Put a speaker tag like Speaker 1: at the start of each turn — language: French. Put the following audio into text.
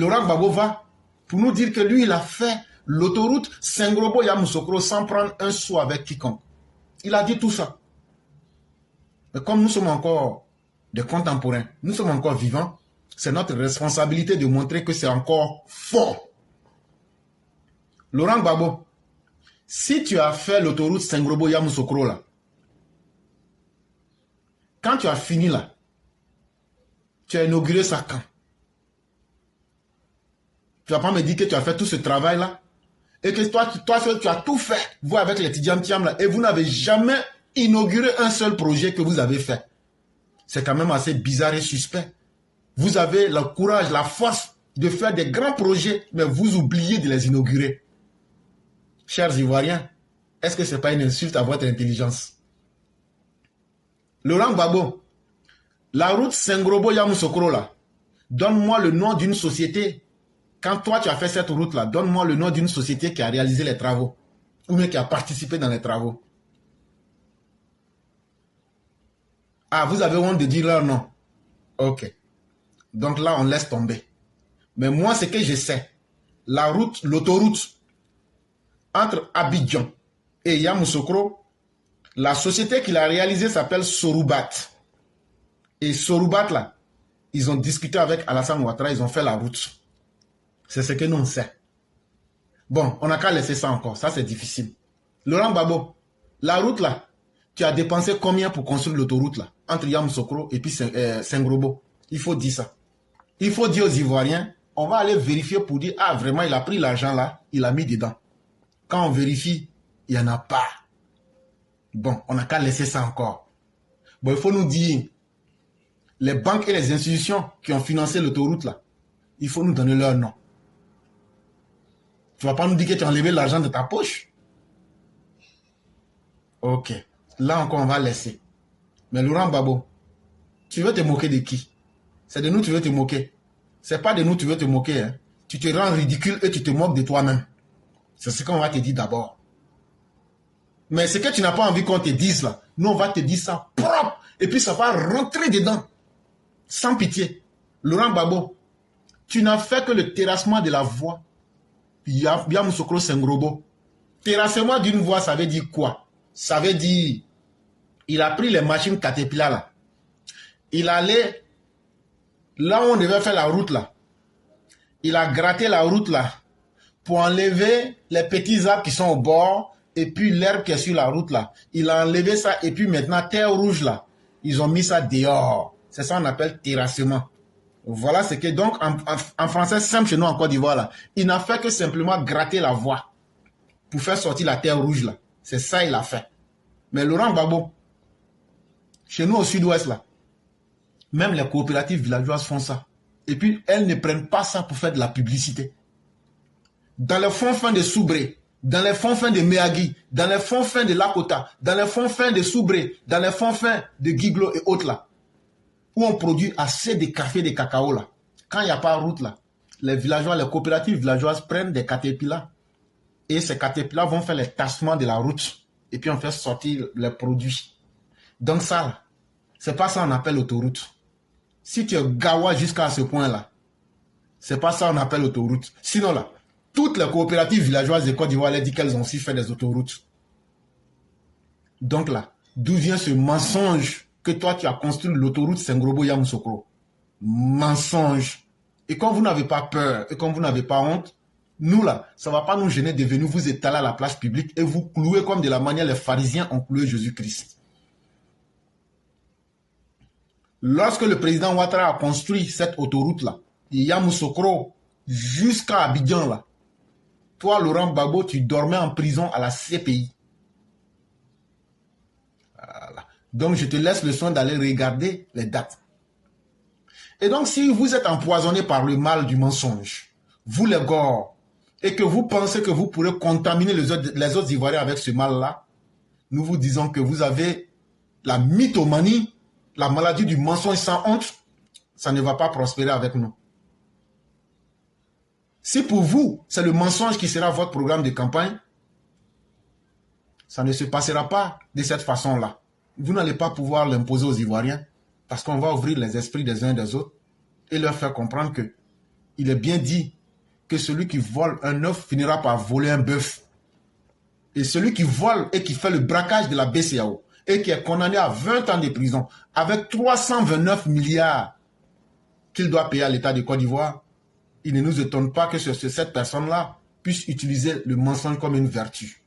Speaker 1: Laurent Gbagbo va pour nous dire que lui, il a fait l'autoroute Sengrobo-Yamoussoukro sans prendre un sou avec quiconque. Il a dit tout ça. Mais comme nous sommes encore des contemporains, nous sommes encore vivants, c'est notre responsabilité de montrer que c'est encore fort. Laurent Gbagbo, si tu as fait l'autoroute Sengrobo-Yamoussoukro là, quand tu as fini là, tu as inauguré ça quand? Tu vas pas me dire que tu as fait tout ce travail là et que toi tu as tout fait, vous avec les Tidjam là, et vous n'avez jamais inauguré un seul projet que vous avez fait. C'est quand même assez bizarre et suspect. Vous avez le courage, la force de faire des grands projets, mais vous oubliez de les inaugurer. Chers Ivoiriens, est-ce que ce n'est pas une insulte à votre intelligence? Laurent Gbagbo, la route Sengrobo-Yamoussoukro là, donne-moi le nom d'une société. Quand toi tu as fait cette route là, donne-moi le nom d'une société qui a réalisé les travaux, ou bien qui a participé dans les travaux. Ah, vous avez honte de dire leur nom. Ok. Donc là, on laisse tomber. Mais moi, ce que je sais, la route, l'autoroute entre Abidjan et Yamoussoukro, la société qui l'a réalisée s'appelle Soroubat. Et Soroubat, là, ils ont discuté avec Alassane Ouattara, ils ont fait la route. C'est ce que nous on sait. Bon, on n'a qu'à laisser ça encore. Ça, c'est difficile. Laurent Gbagbo, la route, là, tu as dépensé combien pour construire l'autoroute, là, entre Yamoussoukro et puis Sengrobo? Il faut dire ça. Il faut dire aux Ivoiriens, on va aller vérifier pour dire, ah, vraiment, il a pris l'argent, là, il a mis dedans. Quand on vérifie, il n'y en a pas. Bon, on n'a qu'à laisser ça encore. Bon, il faut nous dire, les banques et les institutions qui ont financé l'autoroute, là, il faut nous donner leur nom. Tu ne vas pas nous dire que tu as enlevé l'argent de ta poche. Ok. Là encore, on va laisser. Mais Laurent Gbagbo, tu veux te moquer de qui? C'est de nous que tu veux te moquer. C'est pas de nous que tu veux te moquer. Hein. Tu te rends ridicule et tu te moques de toi-même. C'est ce qu'on va te dire d'abord. Mais ce que tu n'as pas envie qu'on te dise là, nous on va te dire ça propre. Et puis ça va rentrer dedans. Sans pitié. Laurent Gbagbo, tu n'as fait que le terrassement de la voie. Yamoussoukro Sengrobo. Terrassement d'une voie, ça veut dire quoi? Ça veut dire, il a pris les machines Caterpillar là. Il allait là où on devait faire la route là. Il a gratté la route là pour enlever les petits arbres qui sont au bord et puis l'herbe qui est sur la route là. Il a enlevé ça et puis maintenant terre rouge là. Ils ont mis ça dehors. C'est ça qu'on appelle terrassement. Voilà ce que donc en français simple chez nous en Côte d'Ivoire là. Il n'a fait que simplement gratter la voie pour faire sortir la terre rouge là. C'est ça il a fait. Mais Laurent Gbagbo, chez nous au sud-ouest là, même les coopératives villageoises font ça. Et puis elles ne prennent pas ça pour faire de la publicité. Dans les fonds fins de Soubré, dans les fonds fins de Méagui, dans les fonds fins de Lakota, dans les fonds fins de Soubré, dans les fonds fins de Guiglo et autres là, où on produit assez de café et de cacao là. Quand il n'y a pas de route là, les villageois, les coopératives villageoises prennent des caterpillars et ces caterpillars vont faire les tassements de la route et puis on fait sortir les produits. Donc ça, c'est pas ça qu'on appelle autoroute. Si tu es gawa jusqu'à ce point là, c'est pas ça qu'on appelle autoroute. Sinon là, toutes les coopératives villageoises de Côte d'Ivoire disent qu'elles ont aussi fait des autoroutes. Donc là, d'où vient ce mensonge que toi tu as construit l'autoroute Sengrobo-Yamoussoukro? Mensonge. Et quand vous n'avez pas peur et quand vous n'avez pas honte, nous là, ça ne va pas nous gêner de venir vous étaler à la place publique et vous clouer comme de la manière les pharisiens ont cloué Jésus-Christ. Lorsque le président Ouattara a construit cette autoroute là, Yamoussoukro jusqu'à Abidjan là, toi Laurent Gbagbo, tu dormais en prison à la CPI. Voilà. Donc je te laisse le soin d'aller regarder les dates. Et donc si vous êtes empoisonné par le mal du mensonge, vous les gores, et que vous pensez que vous pourrez contaminer les autres Ivoiriens avec ce mal-là, nous vous disons que vous avez la mythomanie, la maladie du mensonge sans honte, ça ne va pas prospérer avec nous. Si pour vous, c'est le mensonge qui sera votre programme de campagne, ça ne se passera pas de cette façon-là. Vous n'allez pas pouvoir l'imposer aux Ivoiriens parce qu'on va ouvrir les esprits des uns et des autres et leur faire comprendre qu'il il est bien dit que celui qui vole un œuf finira par voler un bœuf. Et celui qui vole et qui fait le braquage de la BCEAO et qui est condamné à 20 ans de prison avec 329 milliards qu'il doit payer à l'État de Côte d'Ivoire, il ne nous étonne pas que cette personne-là puisse utiliser le mensonge comme une vertu.